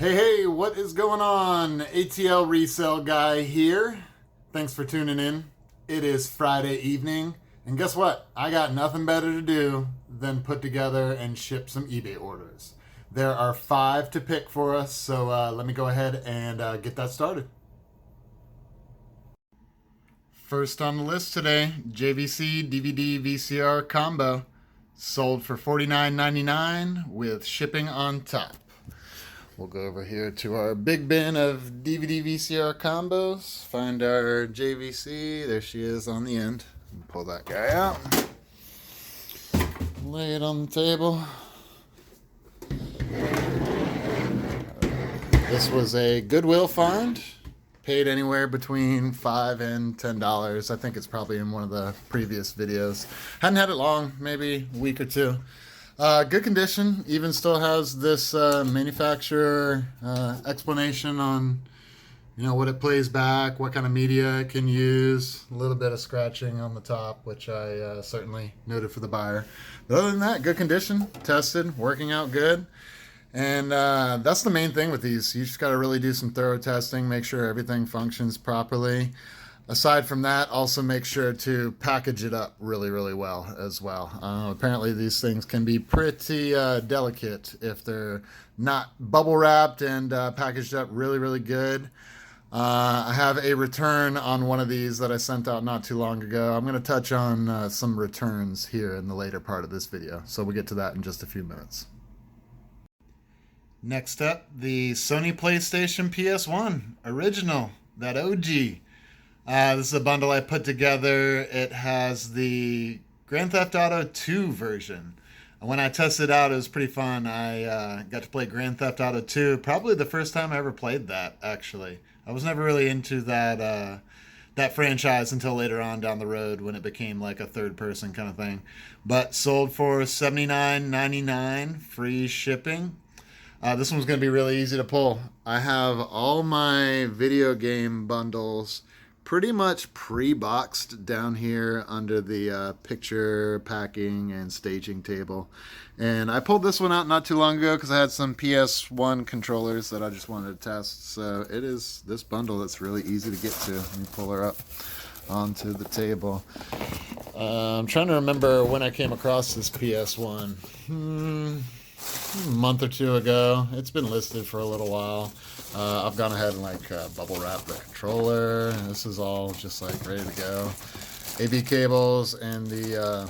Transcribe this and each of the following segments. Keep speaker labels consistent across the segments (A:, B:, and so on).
A: Hey, what is going on? ATL Resale Guy here. Thanks for tuning in. It is Friday evening, and guess what? I got nothing better to do than put together and ship some eBay orders. There are 5 to pick for us, so let me go ahead and get that started. First on the list today, JVC DVD VCR combo. Sold for $49.99 with shipping on top. We'll go over here to our big bin of DVD VCR combos. Find our JVC. There she is on the end. Pull that guy out. Lay it on the table. This was a Goodwill find. Paid anywhere between $5 and $10. I think it's probably in one of the previous videos. Hadn't had it long, maybe a week or two. Good condition. Even still has this manufacturer explanation on, what it plays back, what kind of media it can use. A little bit of scratching on the top, which I certainly noted for the buyer. But other than that, good condition. Tested, working out good. And that's the main thing with these. You just got to really do some thorough testing, make sure everything functions properly. Aside from that, also make sure to package it up really, really well as well. Apparently these things can be pretty delicate if they're not bubble wrapped and packaged up really, really good. I have a return on one of these that I sent out not too long ago. I'm going to touch on some returns here in the later part of this video. So we'll get to that in just a few minutes. Next up, the Sony PlayStation PS1 original, that OG. This is a bundle I put together. It has the Grand Theft Auto 2 version. When I tested it out, it was pretty fun. I got to play Grand Theft Auto 2, probably the first time I ever played that, actually. I was never really into that franchise until later on down the road when it became like a third-person kind of thing. But sold for $79.99, free shipping. This one's going to be really easy to pull. I have all my video game bundles pretty much pre-boxed down here under the picture packing and staging table. And I pulled this one out not too long ago because I had some PS1 controllers that I just wanted to test. So it is this bundle that's really easy to get to. Let me pull her up onto the table. I'm trying to remember when I came across this PS1. A month or two ago. It's been listed for a little while. I've gone ahead and bubble wrapped the controller. This is all just ready to go. AV cables and the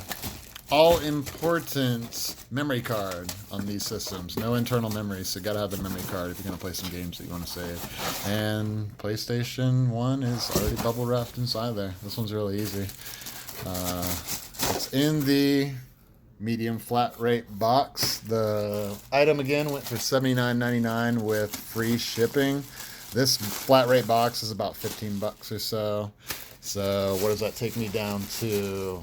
A: all important memory card on these systems. No internal memory, so you gotta have the memory card if you're gonna play some games that you want to save. And PlayStation 1 is already bubble wrapped inside there. This one's really easy. It's in the medium flat rate box. The item again went for $79.99 with free shipping. This flat rate box is about $15 or so. So what does that take me down to?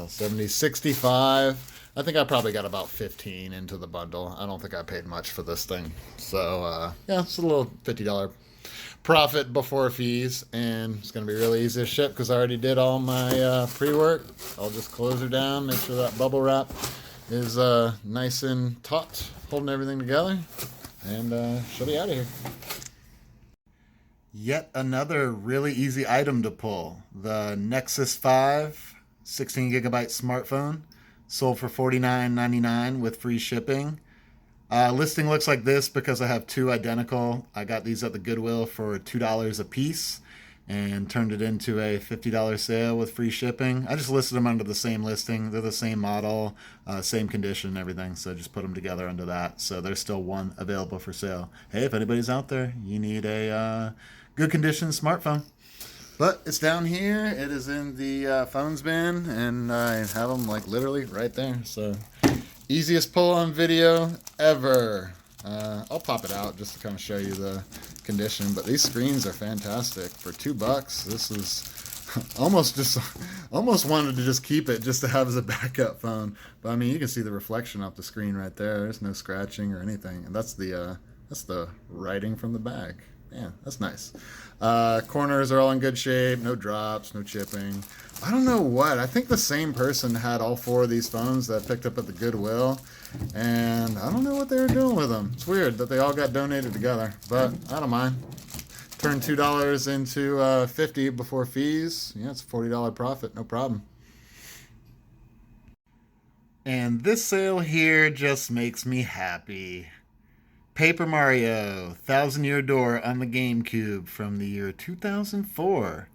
A: 65. I think I probably got about 15 into the bundle. I don't think I paid much for this thing. So yeah, it's a little $50 profit before fees, and it's going to be really easy to ship because I already did all my pre-work. I'll just close her down, make sure that bubble wrap is nice and taut, holding everything together, and she'll be out of here. Yet another really easy item to pull. The Nexus 5 16 gigabyte smartphone, sold for $49.99 with free shipping. Listing looks like this because I have 2 identical. I got these at the Goodwill for $2 a piece and turned it into a $50 sale with free shipping. I just listed them under the same listing. They're the same model, same condition and everything, so just put them together under that. So there's still one available for sale. Hey, if anybody's out there, you need a good condition smartphone. But it's down here. It is in the phones bin, and I have them literally right there. So easiest pull on video ever. I'll pop it out just to kind of show you the condition, but these screens are fantastic. For $2, this is almost wanted to just keep it just to have as a backup phone. But I mean, you can see the reflection off the screen right there. There's no scratching or anything, and that's the writing from the back. Yeah, that's nice. Corners are all in good shape. No drops, no chipping. I don't know what. I think the same person had all four of these phones that I picked up at the Goodwill, and I don't know what they were doing with them. It's weird that they all got donated together, but I don't mind. Turn $2 into 50 before fees. Yeah, it's a $40 profit. No problem. And this sale here just makes me happy. Paper Mario, Thousand Year Door on the GameCube from the year 2004.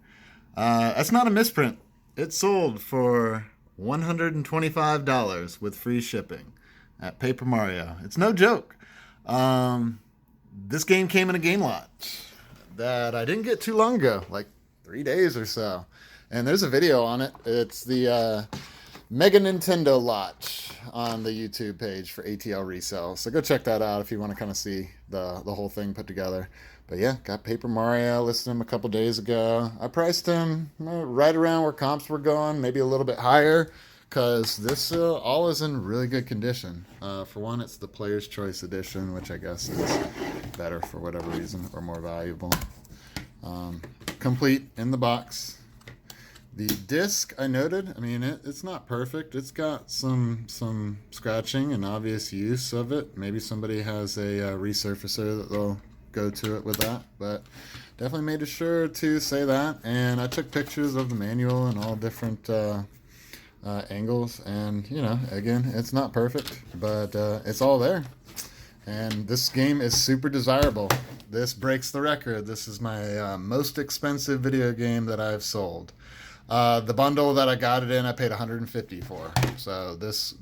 A: That's not a misprint. It sold for $125 with free shipping at Paper Mario. It's no joke. This game came in a game lot that I didn't get too long ago, like 3 days or so. And there's a video on it. It's the Mega Nintendo lot on the YouTube page for ATL Resale. So go check that out if you want to kind of see the whole thing put together. But yeah, got Paper Mario, listed him a couple days ago. I priced him right around where comps were going, maybe a little bit higher, because this all is in really good condition. For one, it's the Player's Choice Edition, which I guess is better for whatever reason, or more valuable. Complete in the box. The disc, I noted, I mean, it's not perfect. It's got some scratching and obvious use of it. Maybe somebody has a resurfacer that they'll go to it with that, but definitely made sure to say that. And I took pictures of the manual and all different angles. And, you know, again, it's not perfect, but it's all there. And this game is super desirable. This breaks the record. This is my most expensive video game that I've sold. The bundle that I got it in, I paid $150 for. So this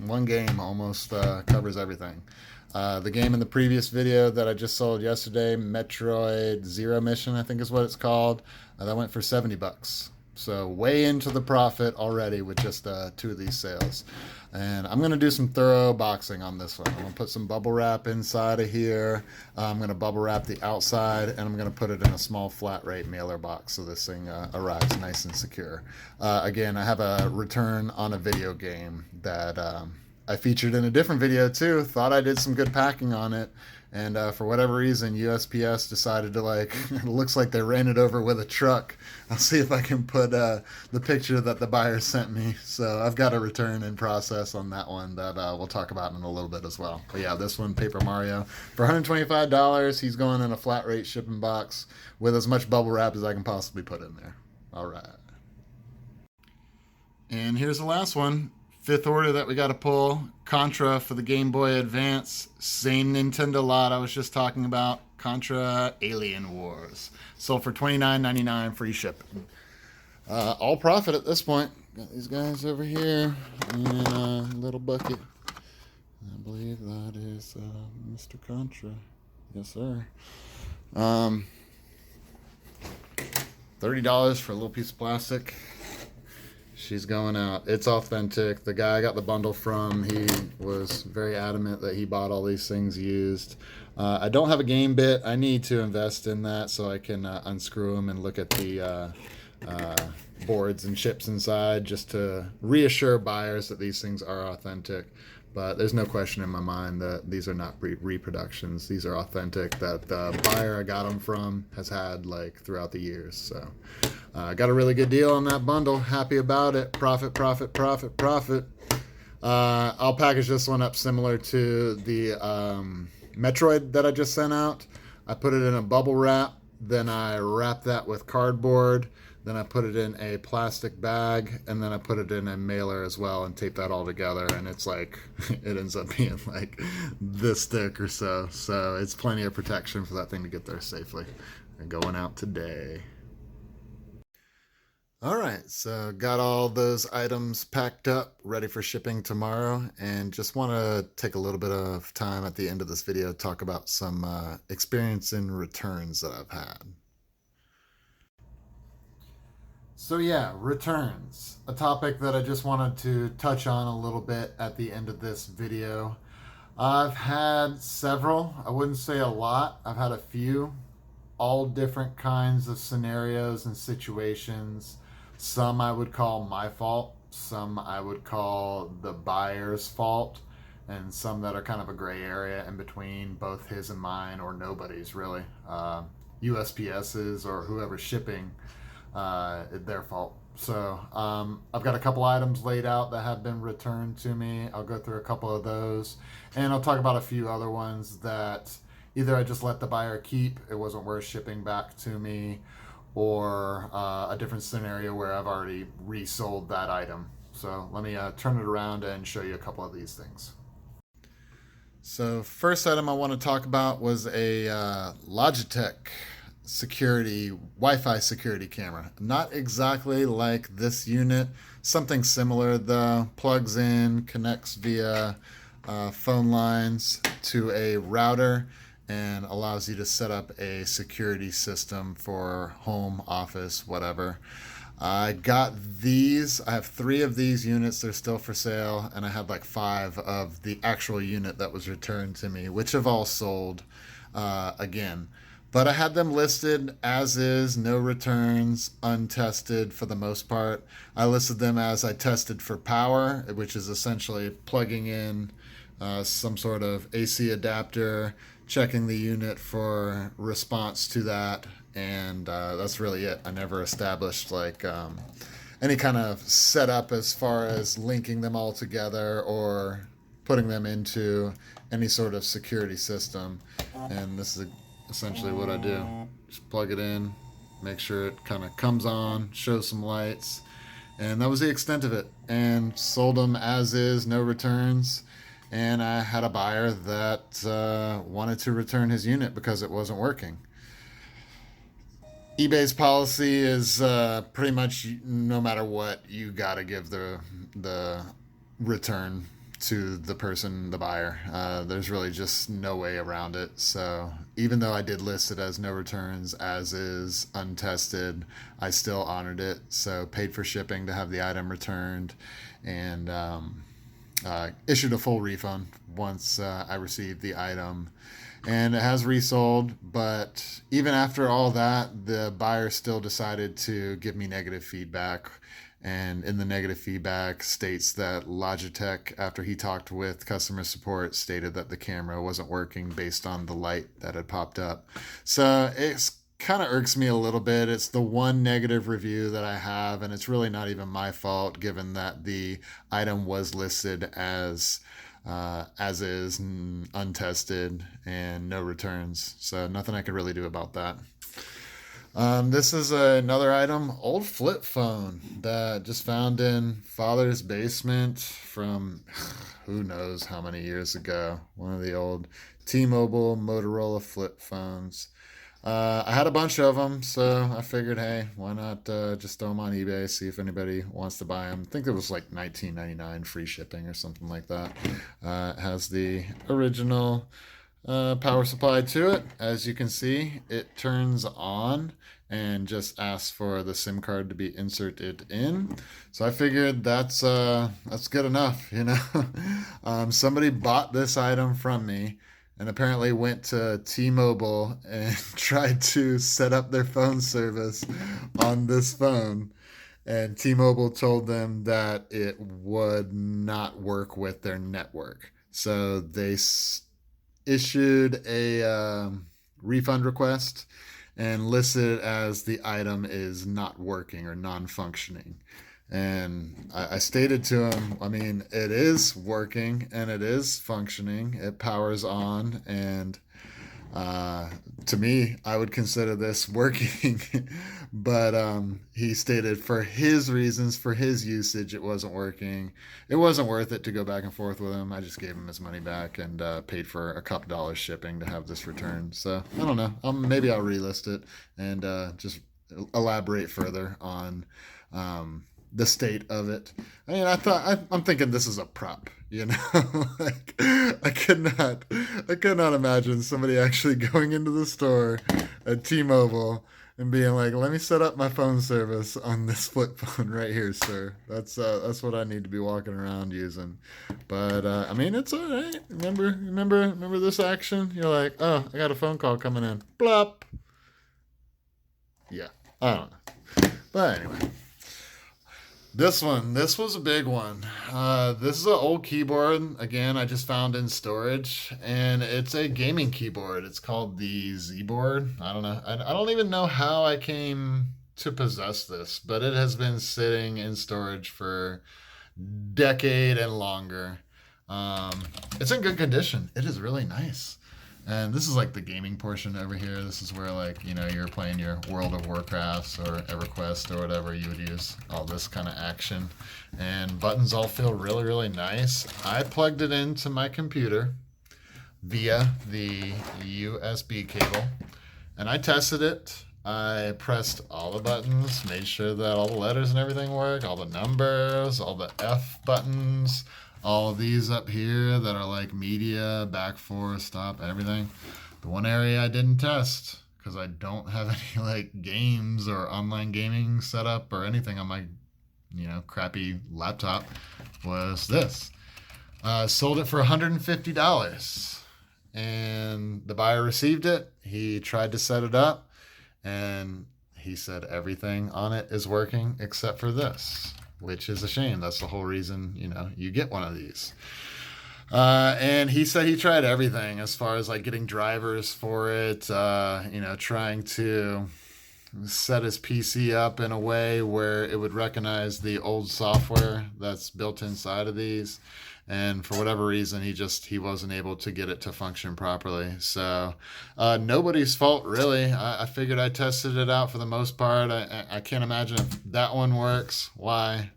A: one game almost covers everything. The game in the previous video that I just sold yesterday, Metroid Zero Mission, I think is what it's called, that went for $70. So way into the profit already with just 2 of these sales. And I'm going to do some thorough boxing on this one. I'm going to put some bubble wrap inside of here. I'm going to bubble wrap the outside, and I'm going to put it in a small flat rate mailer box so this thing arrives nice and secure. Again, I have a return on a video game that I featured in a different video too. Thought I did some good packing on it. And for whatever reason, USPS decided to, like, it looks like they ran it over with a truck. I'll see if I can put the picture that the buyer sent me. So I've got a return in process on that one that we'll talk about in a little bit as well. But yeah, this one, Paper Mario, for $125, he's going in a flat rate shipping box with as much bubble wrap as I can possibly put in there. All right. And here's the last one. Fifth order that we got to pull. Contra for the Game Boy Advance. Same Nintendo lot I was just talking about. Contra Alien Wars. Sold for $29.99 free shipping. All profit at this point. Got these guys over here in a little bucket. I believe that is Mr. Contra. Yes, sir. $30 for a little piece of plastic. She's going out. It's authentic. The guy I got the bundle from, he was very adamant that he bought all these things used. I don't have a game bit. I need to invest in that so I can unscrew them and look at the boards and chips inside just to reassure buyers that these things are authentic. But there's no question in my mind that these are not reproductions. These are authentic that the buyer I got them from has had like throughout the years. So I got a really good deal on that bundle. Happy about it. Profit, profit, profit, profit. I'll package this one up similar to the Metroid that I just sent out. I put it in a bubble wrap. Then I wrap that with cardboard. Then I put it in a plastic bag, and then I put it in a mailer as well and tape that all together. And it's like, it ends up being like this thick or so. So it's plenty of protection for that thing to get there safely. And going out today. All right, so got all those items packed up, ready for shipping tomorrow, and just want to take a little bit of time at the end of this video to talk about some experience in returns that I've had. So yeah, returns, a topic that I just wanted to touch on a little bit at the end of this video. I've had several, I wouldn't say a lot, I've had a few, all different kinds of scenarios and situations. Some I would call my fault, some I would call the buyer's fault, and some that are kind of a gray area in between both his and mine, or nobody's really.
B: USPS's or whoever's shipping, their fault. So I've got a couple items laid out that have been returned to me. I'll go through a couple of those, and I'll talk about a few other ones that either I just let the buyer keep, it wasn't worth shipping back to me, or a different scenario where I've already resold that item. So let me turn it around and show you a couple of these things.
A: So first item I want to talk about was a Logitech security Wi-Fi security camera. Not exactly like this unit, something similar though. Plugs in, connects via phone lines to a router, and allows you to set up a security system for home, office, whatever. I got these. I have 3 of these units. They're still for sale, and I had like 5 of the actual unit that was returned to me, which have all sold again. But I had them listed as is, no returns, untested for the most part. I listed them as I tested for power, which is essentially plugging in some sort of AC adapter, checking the unit for response to that, and that's really it. I never established like any kind of setup as far as linking them all together or putting them into any sort of security system. And this is essentially what I do. Just plug it in, make sure it kind of comes on, shows some lights, and that was the extent of it. And sold them as is, no returns. And I had a buyer that wanted to return his unit because it wasn't working. eBay's policy is pretty much no matter what, you gotta give the return to the person, the buyer. There's really just no way around it. So even though I did list it as no returns, as is, untested, I still honored it. So paid for shipping to have the item returned, and issued a full refund once I received the item. And it has resold, but even after all that, the buyer still decided to give me negative feedback. And in the negative feedback states that Logitech, after he talked with customer support, stated that the camera wasn't working based on the light that had popped up. So it's kind of irks me a little bit. It's the one negative review that I have, and it's really not even my fault, given that the item was listed as is, untested, and no returns. So nothing I could really do about that. This is another item, old flip phone that just found in father's basement from who knows how many years ago. One of the old T-Mobile Motorola flip phones. I had a bunch of them, so I figured, hey, why not just throw them on eBay, see if anybody wants to buy them. I think it was like $19.99 free shipping or something like that. It has the original power supply to it. As you can see, it turns on and just asks for the SIM card to be inserted in. So I figured that's good enough, you know. Somebody bought this item from me and apparently went to T-Mobile and tried to set up their phone service on this phone. And T-Mobile told them that it would not work with their network. So they issued a refund request and listed it as the item is not working or non-functioning. And I stated to him, I mean, it is working and it is functioning. It powers on, and to me, I would consider this working. But he stated for his reasons, for his usage, it wasn't working. It wasn't worth it to go back and forth with him. I just gave him his money back and paid for a couple dollars shipping to have this returned. So I don't know. Maybe I'll relist it and just elaborate further on the state of it. I mean, I'm thinking this is a prop, you know. Like, I could not imagine somebody actually going into the store at T-Mobile and being like, "Let me set up my phone service on this flip phone right here, sir. That's what I need to be walking around using." But I mean, it's all right. Remember this action? You're like, "Oh, I got a phone call coming in." Blop. Yeah, I don't know. But anyway.
B: This was a big one. This is an old keyboard. Again, I just found in storage, and it's a gaming keyboard. It's called the Z board. I don't know. I don't even know how I came to possess this, but it has been sitting in storage for decade and longer. Um, it's in good condition. It is really nice. And this is like the gaming portion over here. This is where like, you're playing your World of Warcrafts or EverQuest or whatever. You would use all this kind of action. And buttons all feel really, really nice. I plugged it into my computer via the USB cable. And I tested it. I pressed all the buttons, made sure that all the letters and everything work, all the numbers, all the F buttons, all of these up here that are like media, back, forth, stop, everything. The one area I didn't test because I don't have any like games or online gaming set up or anything on my, crappy laptop was this. Sold it for $150 and the buyer received it. He tried to set it up and he said everything on it is working except for this, which is a shame. That's the whole reason, you get one of these. And he said he tried everything as far as like getting drivers for it, trying to set his PC up in a way where it would recognize the old software that's built inside of these. And for whatever reason, he wasn't able to get it to function properly. So nobody's fault, really. I figured I tested it out for the most part. I can't imagine if that one works, why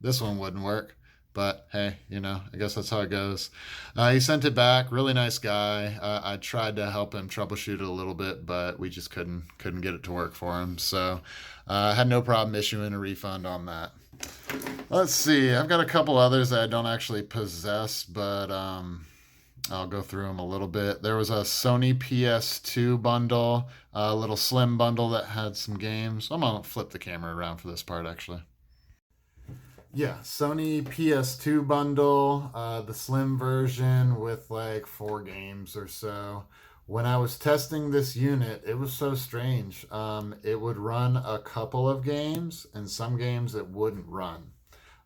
B: this one wouldn't work. But hey, I guess that's how it goes. He sent it back. Really nice guy. I tried to help him troubleshoot it a little bit, but we just couldn't get it to work for him. So I had no problem issuing a refund on that. Let's see. I've got a couple others that I don't actually possess, but I'll go through them a little bit. There was a Sony PS2 bundle, a little slim bundle that had some games. I'm going to flip the camera around for this part, actually. Yeah, Sony PS2 bundle, the slim version with like 4 games or so. When I was testing this unit, it was so strange. It would run a couple of games, and some games it wouldn't run.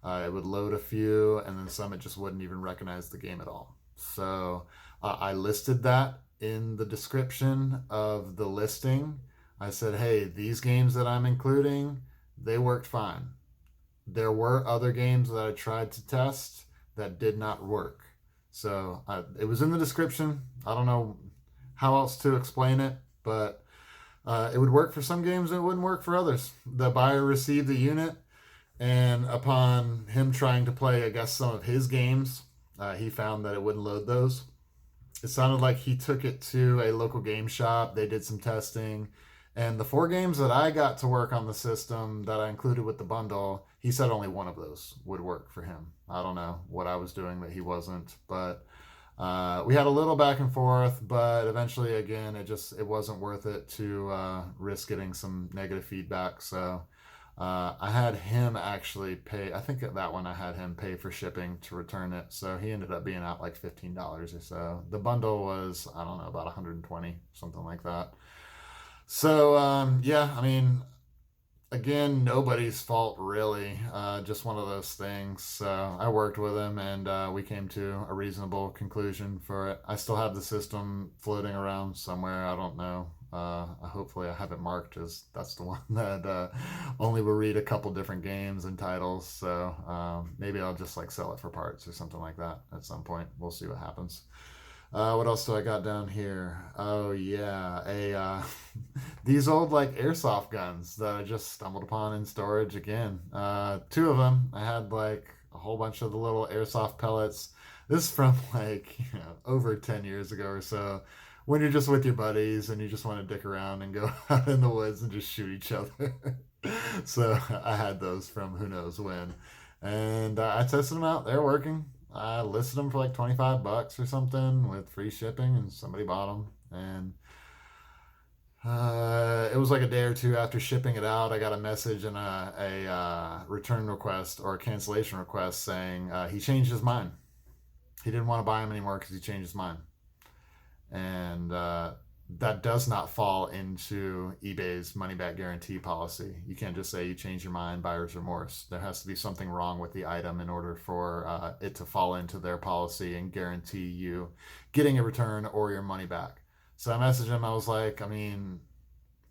B: It would load a few, and then some it just wouldn't even recognize the game at all. So I listed that in the description of the listing. I said, hey, these games that I'm including, they worked fine. There were other games that I tried to test that did not work. So it was in the description. I don't know how else to explain it, but it would work for some games and it wouldn't work for others. The buyer received the unit, and upon him trying to play, I guess, some of his games, he found that it wouldn't load those. It sounded like he took it to a local game shop. They did some testing. And the 4 games that I got to work on the system that I included with the bundle, he said only one of those would work for him. I don't know what I was doing that he wasn't, but we had a little back and forth, but eventually, again, it wasn't worth it to risk getting some negative feedback. So I had him actually pay. I think that one I had him pay for shipping to return it. So he ended up being out like $15 or so. The bundle was, I don't know, about $120, something like that. So yeah, I mean, again, nobody's fault really. Just one of those things. So I worked with him, and we came to a reasonable conclusion for it. I still have the system floating around somewhere. I don't know. Hopefully I have it marked as that's the one that only will read a couple different games and titles. So maybe I'll just like sell it for parts or something like that at some point. We'll see what happens. What else do I got down here? Oh yeah, these old like airsoft guns that I just stumbled upon in storage again. 2 of them. I had like a whole bunch of the little airsoft pellets. This is from like over 10 years ago or so. When you're just with your buddies and you just want to dick around and go out in the woods and just shoot each other. So I had those from who knows when, and I tested them out. They're working. I listed them for like $25 or something with free shipping, and somebody bought them. And it was like a day or 2 after shipping it out, I got a message and a return request or a cancellation request saying he changed his mind. He didn't want to buy them anymore because he changed his mind. And that does not fall into eBay's money back guarantee policy. You can't just say you change your mind, buyer's remorse. There has to be something wrong with the item in order for it to fall into their policy and guarantee you getting a return or your money back. So I messaged him. I was like, I mean,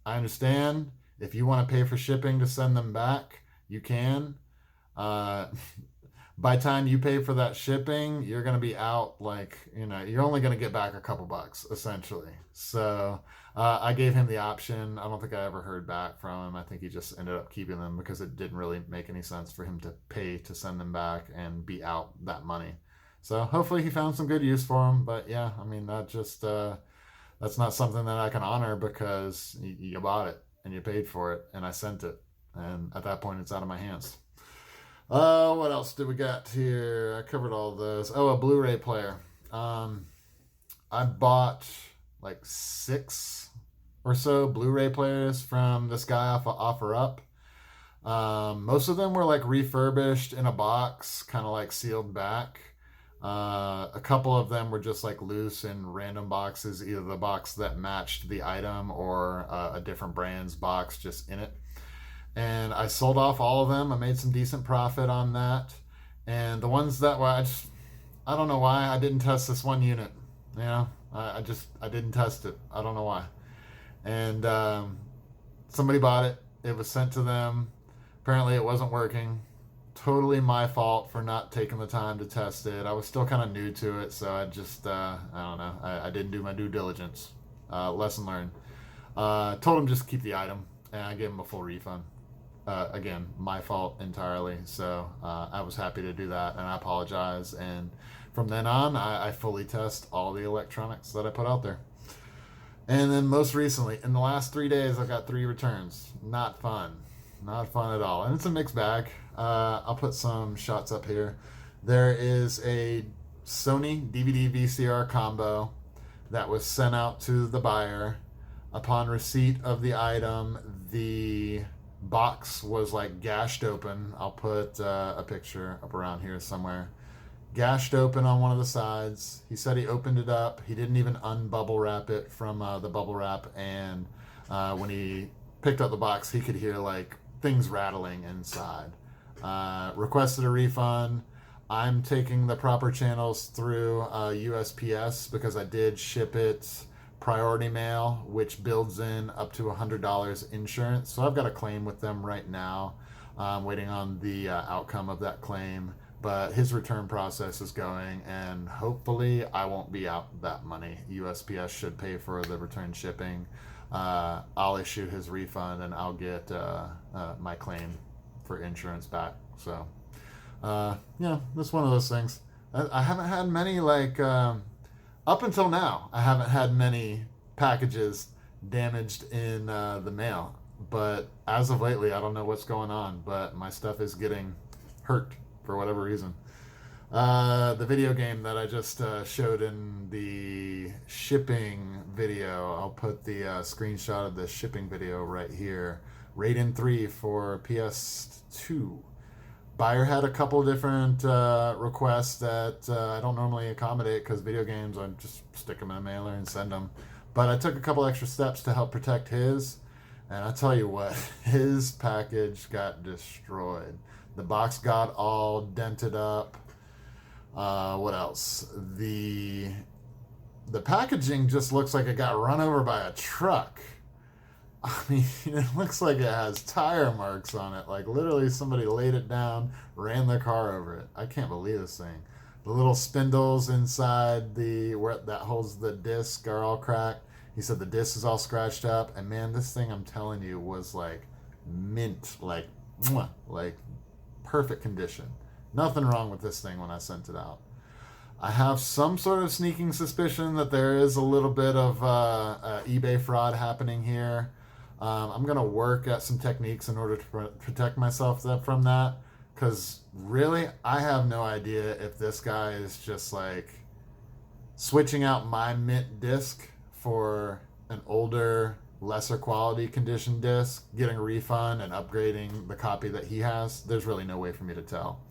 B: I understand if you want to pay for shipping to send them back, you can. Uh, by the time you pay for that shipping, you're going to be out like, you're only going to get back a couple bucks essentially. So I gave him the option. I don't think I ever heard back from him. I think he just ended up keeping them because it didn't really make any sense for him to pay to send them back and be out that money. So hopefully he found some good use for them. But yeah, I mean, that's not something that I can honor because you bought it and you paid for it and I sent it. And at that point, it's out of my hands. What else did we got here? I covered all this. Oh, a Blu-ray player. I bought like 6 or so Blu-ray players from this guy off of OfferUp. Most of them were like refurbished in a box, kind of like sealed back. A couple of them were just like loose in random boxes, either the box that matched the item or a different brand's box just in it. And I sold off all of them. I made some decent profit on that. And the ones that were, I don't know why I didn't test this one unit. I didn't test it. I don't know why. And somebody bought it. It was sent to them. Apparently it wasn't working. Totally my fault for not taking the time to test it. I was still kind of new to it, so I just, I don't know. I didn't do my due diligence. Lesson learned. Told him just to keep the item, and I gave him a full refund. Again, my fault entirely. So I was happy to do that, and I apologize. And from then on, I fully test all the electronics that I put out there. And then most recently, in the last 3 days, I've got 3 returns. Not fun. Not fun at all. And it's a mixed bag. I'll put some shots up here. There is a Sony DVD VCR combo that was sent out to the buyer. Upon receipt of the item, the box was like gashed open. I'll put a picture up around here somewhere. Gashed open on one of the sides. He said he opened it up. He didn't even unbubble wrap it from the bubble wrap. And when he picked up the box, he could hear like things rattling inside. Requested a refund. I'm taking the proper channels through USPS because I did ship it priority mail, which builds in up to $100 insurance. So I've got a claim with them right now. I'm waiting on the outcome of that claim. But his return process is going, and hopefully I won't be out that money. USPS should pay for the return shipping. I'll issue his refund, and I'll get my claim for insurance back. So, that's one of those things. I haven't had many, up until now, I haven't had many packages damaged in the mail. But as of lately, I don't know what's going on, but my stuff is getting hurt for whatever reason. The video game that I just showed in the shipping video, I'll put the screenshot of the shipping video right here. Raiden 3 for PS2. Buyer had a couple different requests that I don't normally accommodate because video games, I just stick them in a mailer and send them. But I took a couple extra steps to help protect his, and I tell you what, his package got destroyed. The box got all dented up. What else? The packaging just looks like it got run over by a truck. I mean, it looks like it has tire marks on it. Like literally somebody laid it down, ran their car over it. I can't believe this thing. The little spindles inside where that holds the disc are all cracked. He said the disc is all scratched up. And man, this thing, I'm telling you, was like mint, like perfect condition. Nothing wrong with this thing when I sent it out. I have some sort of sneaking suspicion that there is a little bit of eBay fraud happening here. I'm going to work at some techniques in order to protect myself from that. Because really, I have no idea if this guy is just like switching out my mint disc for an older, lesser quality condition disc, getting a refund and upgrading the copy that he has. There's really no way for me to tell.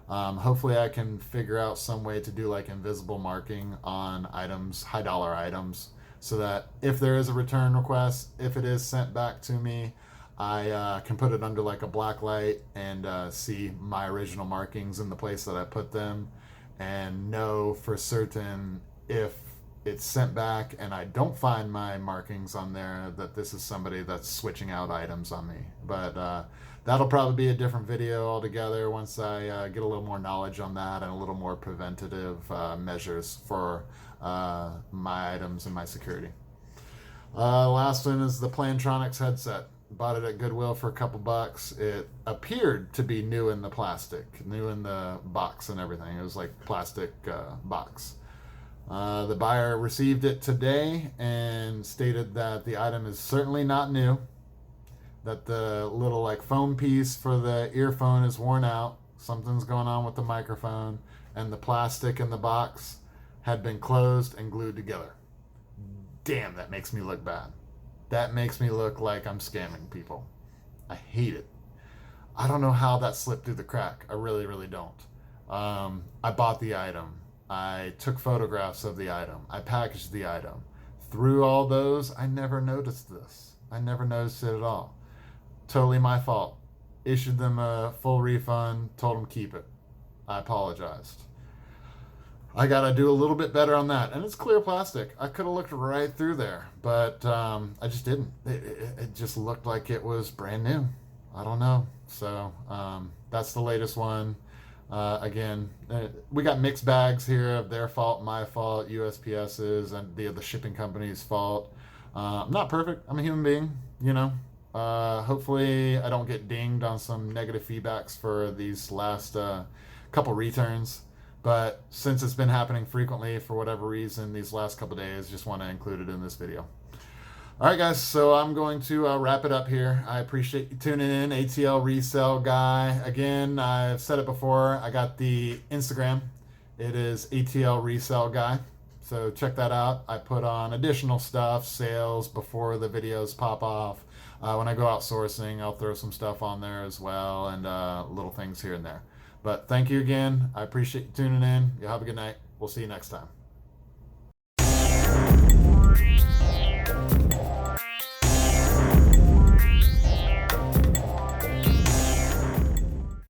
B: Hopefully I can figure out some way to do like invisible marking on items, high dollar items, so that if there is a return request, if it is sent back to me, I can put it under like a black light and see my original markings in the place that I put them, and know for certain if it's sent back and I don't find my markings on there that this is somebody that's switching out items on me. But that'll probably be a different video altogether once I get a little more knowledge on that and a little more preventative measures for my items and my security. Last one is the Plantronics headset. Bought it at Goodwill for a couple bucks. It appeared to be new in the plastic, new in the box and everything. It was like plastic box. The buyer received it today and stated that the item is certainly not new, that the little like foam piece for the earphone is worn out, something's going on with the microphone, and the plastic in the box had been closed and glued together. Damn, that makes me look bad. That makes me look like I'm scamming people. I hate it. I don't know how that slipped through the crack. I really, really don't. I bought the item. I took photographs of the item. I packaged the item. Through all those, I never noticed this. I never noticed it at all. Totally my fault. Issued them a full refund, told them keep it. I apologized. I gotta do a little bit better on that. And it's clear plastic. I could have looked right through there, but I just didn't. It just looked like it was brand new. I don't know. So that's the latest one. Again, we got mixed bags here of their fault, my fault, USPS's, and the shipping company's fault. I'm not perfect. I'm a human being, you know. Hopefully I don't get dinged on some negative feedbacks for these last couple returns. But since it's been happening frequently for whatever reason these last couple days, just want to include it in this video. All right, guys, so I'm going to wrap it up here. I appreciate you tuning in, ATL Resell Guy. Again, I've said it before, I got the Instagram. It is ATL Resell Guy. So check that out. I put on additional stuff, sales before the videos pop off. When I go out sourcing, I'll throw some stuff on there as well, and little things here and there. But thank you again. I appreciate you tuning in. You have a good night. We'll see you next time.